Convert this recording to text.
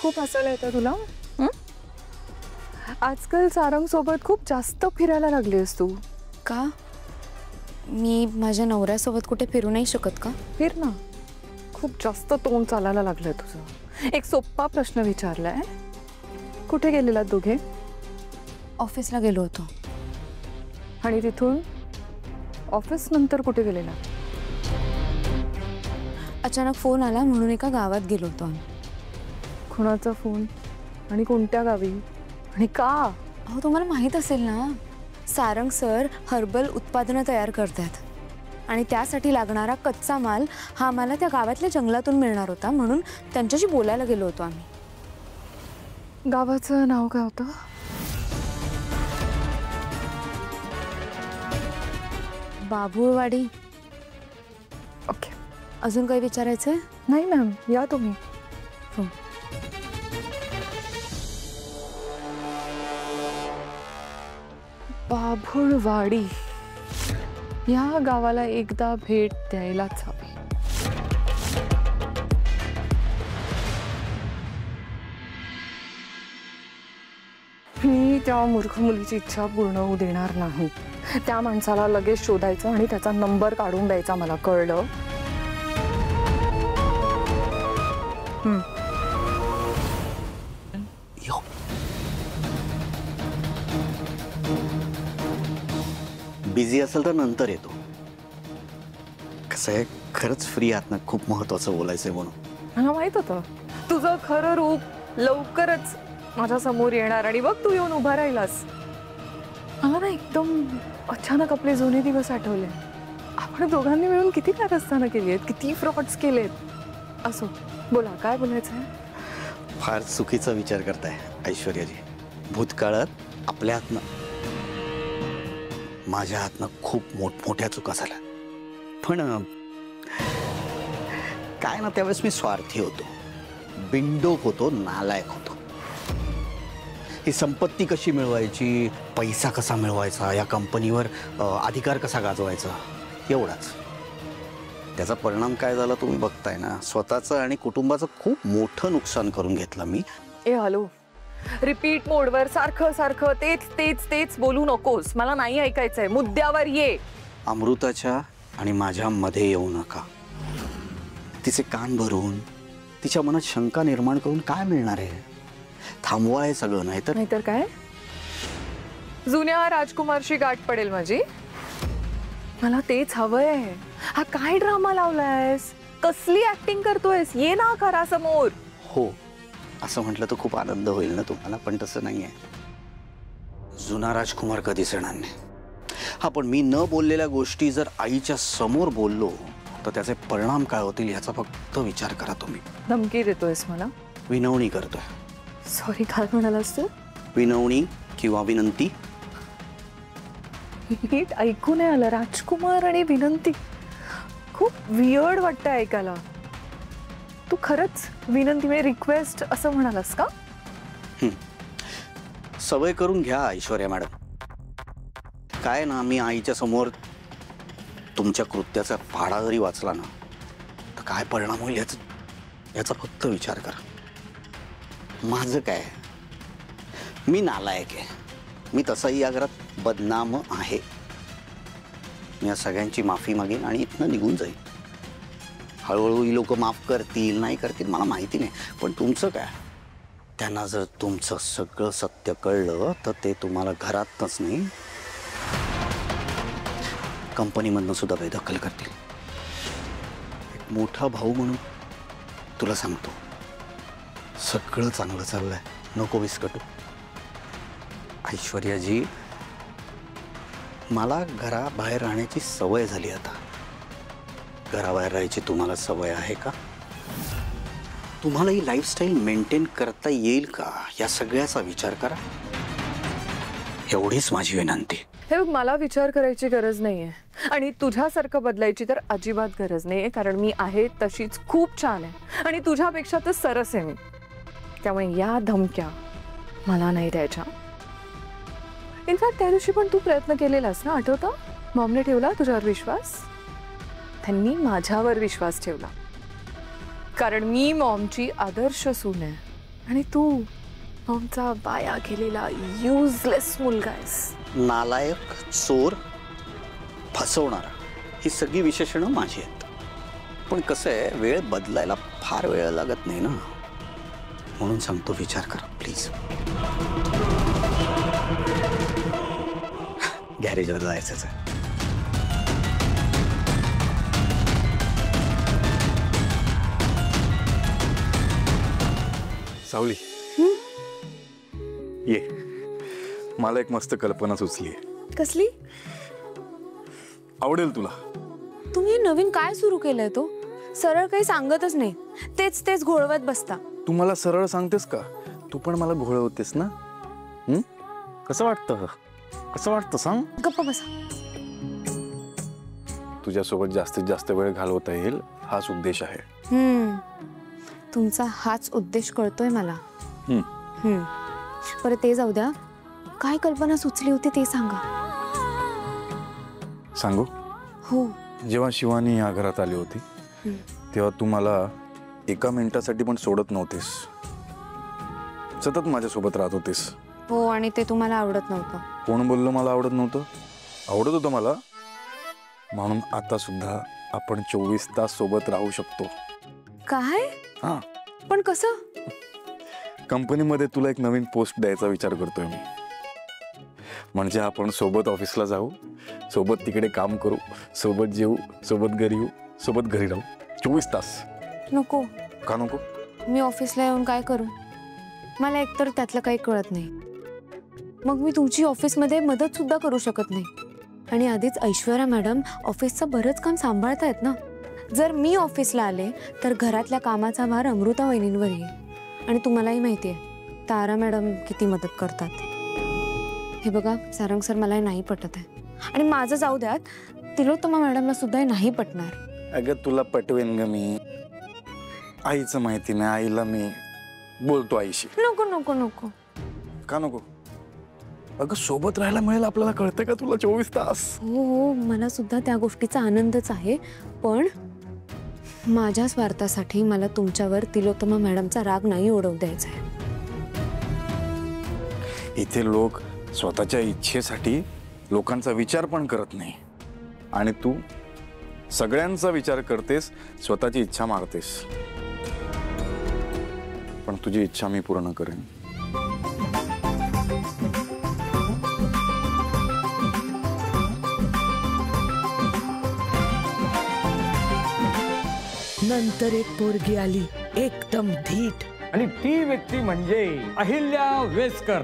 खूप हसायला येतं तुला. आजकाल सारंग सोबत खूप जास्त फिरायला लागलीस तू. का? मी माझ्या नवऱ्यासोबत कुठे फिरू नाही शकत का? फिर ना. खूप जास्त तोंड चालायला लागलंय तुझं. एक सोपा प्रश्न विचारलाय, कुठे गेलेला दोघे? ऑफिसला गेलो होतो. आणि तिथून ऑफिस नंतर कुठे गेलेला? अचानक फोन आला म्हणून एका गावात गेलो होतो आम्ही. कुणाचा फोन आणि कोणत्या गावी आणि का? अहो तुम्हाला माहित असेल ना, सारंग सर हर्बल उत्पादनं तयार करतात आणि त्यासाठी लागणारा कच्चा माल हा आम्हाला त्या गावातल्या जंगलातून मिळणार होता, म्हणून त्यांच्याशी बोलायला गेलो होतो आम्ही. गावाचं नाव काय होतं? बाभुळवाडी. ओके. अजून काही विचारायचंय? नाही मॅम, या तुम्ही. हो. बाभुळवाडी या गावाला एकदा भेट द्यायलाच हवी. मी त्या मूर्ख मुलीची इच्छा पूर्ण होऊ देणार नाही. त्या माणसाला लगेच शोधायचं आणि त्याचा नंबर काढून द्यायचा. मला कळलं. बिझी असेल तर नंतर येतो. कसं आहे, खरंच फ्री आहात ना? खूप महत्वाचं बोलायचंय म्हणून. मला माहित होतं तुझं खरं रूप लवकरच माझ्या समोर येणार आणि बघ तू येऊन उभा राहिलास. मला ना एकदम अचानक आपले जुने दिवस आठवले. आपण दोघांनी मिळून किती कारस्थानं केली आहेत, किती फ्रॉड्स केलेत. असो, बोला काय बोलायचंय? फार चुकीचा विचार करताय ऐश्वर्याजी. भूतकाळात आपल्या हातनं, माझ्या हातनं खूप मोठमोठ्या चुका झाल्या. पण काय ना, त्यावेळेस मी स्वार्थी होतो, बिनडोक होतो, नालायक होतो. ही संपत्ती कशी मिळवायची, पैसा कसा मिळवायचा, या कंपनीवर अधिकार कसा गाजवायचा, एवढाच. त्याचा परिणाम काय झाला तुम्ही बघताय ना. स्वतःचं आणि कुटुंबाचं खूप मोठं नुकसान करून घेतलं मी. ए हॅलो, रिपीट मोडवर सारखं सारखं तेच तेच तेच बोलू नकोस. मला नाही ऐकायचंय. मुद्द्यावर ये. अमृताच्या आणि माझ्या मध्ये येऊ नका. तिचे कान भरून तिच्या मनात शंका निर्माण करून काय मिळणार आहे? थांबवा हे सगळं. नाहीतर काय? जुन्या राजकुमारशी गाठ पडेल माझी. मला तेच हवंय. हा काय ड्रामा लावलायस? कसली ऍक्टिंग करतोयस? ये ना खरा समोर. हो, असं म्हटलं तर खूप आनंद होईल ना तुम्हाला, पण तसं नाहीये. जुना राजकुमार कधीच येणार नाही. हा, पण मी न बोललेल्या गोष्टी जर आईच्या समोर बोललो तर त्याचे परिणाम काय होतील याचा फक्त विचार करा तुम्ही. धमकी देतोयस मला? विनवणी करतोय. सॉरी, काय म्हणालास तू? विनवणी किंवा विनंती. नीट ऐकू नाही आलं. राजकुमार आणि विनंती खूप वियर्ड वाटतं ऐकायला. तू खरंच विनंती म्हणजे रिक्वेस्ट असं म्हणालास का? सवय करून घ्या ऐश्वर्या मॅडम. काय ना, मी आईच्या समोर तुमच्या कृत्याचा पाढा जरी वाचला ना तर काय परिणाम होईल याचा फक्त विचार करा. माझं काय, मी नालायक आहे. मी तसाही या घरात बदनाम आहे. मी या सगळ्यांची माफी मागेन आणि इथनं निघून जाईल. हळूहळू ही लोक माफ करतील नाही करतील मला माहिती नाही, पण तुमचं काय? त्यांना जर तुमचं सगळं सत्य कळलं तर ते तुम्हाला घरातच नाही कंपनीमधनं सुद्धा बेदखल करतील. एक मोठा भाऊ म्हणून तुला सांगतो, सगळं चांगलं चाललंय, नको विस्कटू. ऐश्वर्याजी, मला घराबाहेर राहण्याची सवय झाली. आता घराबाहेर राहायची तुम्हाला सवय आहे का? तुम्हाला ही लाईफस्टाईल मेंटेन करता येईल का, या सगळ्याचा विचार करा. एवढीच माझी विनंती. हे बघ, मला विचार करायची गरज नाहीये आणि तुझ्यासारखं बदलायची तर अजिबात गरज नाहीये, कारण मी आहे तशीच खूप छान आहे आणि तुझ्यापेक्षा तर सरस आहे मी. त्यामुळे या धमक्या मला नाही द्यायच्या. इनफॅक्ट त्या दिवशी पण तू प्रयत्न केलेलास ना, आठवतं? मॉमने ठेवला तुझ्यावर विश्वास. त्यांनी माझ्यावर विश्वास ठेवला कारण मी मॉमची आदर्श सून आहे आणि तू आमचा बाया गेलेला युजलेस मुलगा आहेस. नालायक, चोर, फसवणारा, ही सगळी विशेषणं माझी आहेत. पण कसं आहे, वेळ बदलायला फार वेळ लागत नाही ना, म्हणून सांगतो विचार करा प्लीज. गॅरेजला जायचंच आहे. सावली, ये, मला एक मस्त कल्पना सुचली. कसली? आवडेल तुला. तुम्ही नवीन काय सुरू केलंय तो? सरळ काही सांगतच नाही, तेच तेच घोळवत बसता. तू मला सरळ सांगतेस का? तू पण मला घोळवतेस ना. कसं वाटतं? कसं वाटतं सांग. गप्प बसा. तुझ्यासोबत जास्तीत जास्त वेळ घालवता येईल हाच उद्देश आहे. तुमचा हाच उद्देश कळतोय मला. हम्म. बरं ते जाऊ द्या, काय कल्पना सुचली होती ते सांगा. सांगू? हो. जेव्हा शिवानी या घरात आली होती तेव्हा तू मला एका मिनिटासाठी पण सोडत नव्हतीस. सतत माझ्यासोबत राहत होतीस. हो, आणि ते तुम्हाला आवडत नव्हतं. कोण बोललो मला आवडत नव्हतं? आवडत होतं मला. म्हणून आता सुद्धा आपण 24 तास सोबत राहू शकतो. काय? हा. पण कसं? कंपनीमध्ये तुला एक नवीन पोस्ट द्यायचा विचार करतोय मी. म्हणजे आपण सोबत ऑफिसला जाऊ, सोबत तिकडे काम करू, सोबत जेवू, सोबत घरी येऊ, सोबत घरी राहू 24 तास. नको. का नको? मी ऑफिसला येऊन काय करू? मला एकतर त्यातलं काही कळत नाही. मग मी तुमची ऑफिसमध्ये मदत सुद्धा करू शकत नाही. आणि आधीच ऐश्वर्या मॅडम ऑफिसचं बरंच काम सांभाळतायत ना. जर मी ऑफिसला आले तर घरातल्या कामाचा भार अमृता वहिनींवर येईल. आणि तुम्हालाही माहिती आहे तारा मॅडम किती मदत करतात. हे बघा सारंग सर, मला नाही पटत आहे. आणि माझं जाऊ द्यात, तिलोत्तमा मॅडमला सुद्धा नाही पटणार. अगं तुला पटवेन ग मी. आईचं माहिती नाही, आईला मी बोलतो आईशी. नको नको नको. का नको? अगं सोबत राहायला मिळेल आपल्याला, कळतं का तुला 24 तास? हो हो, मला सुद्धा त्या गोष्टीचा आनंदच आहे. पण माझ्या स्वार्थासाठी मला तुमच्यावर तिलोत्तमा मॅडमचा राग नाही ओढवू द्यायचा आहे. इथे लोक स्वतःच्या इच्छेसाठी लोकांचा विचार पण करत नाही. आणि तू सगळ्यांचा विचार करतेस, स्वतःची इच्छा मारतेस. पण तुझी इच्छा मी पूर्ण करेन. नंतर एक पोरगी आली, एकदम धीट. आणि ती व्यक्ती म्हणजे अहिल्या वेसकर.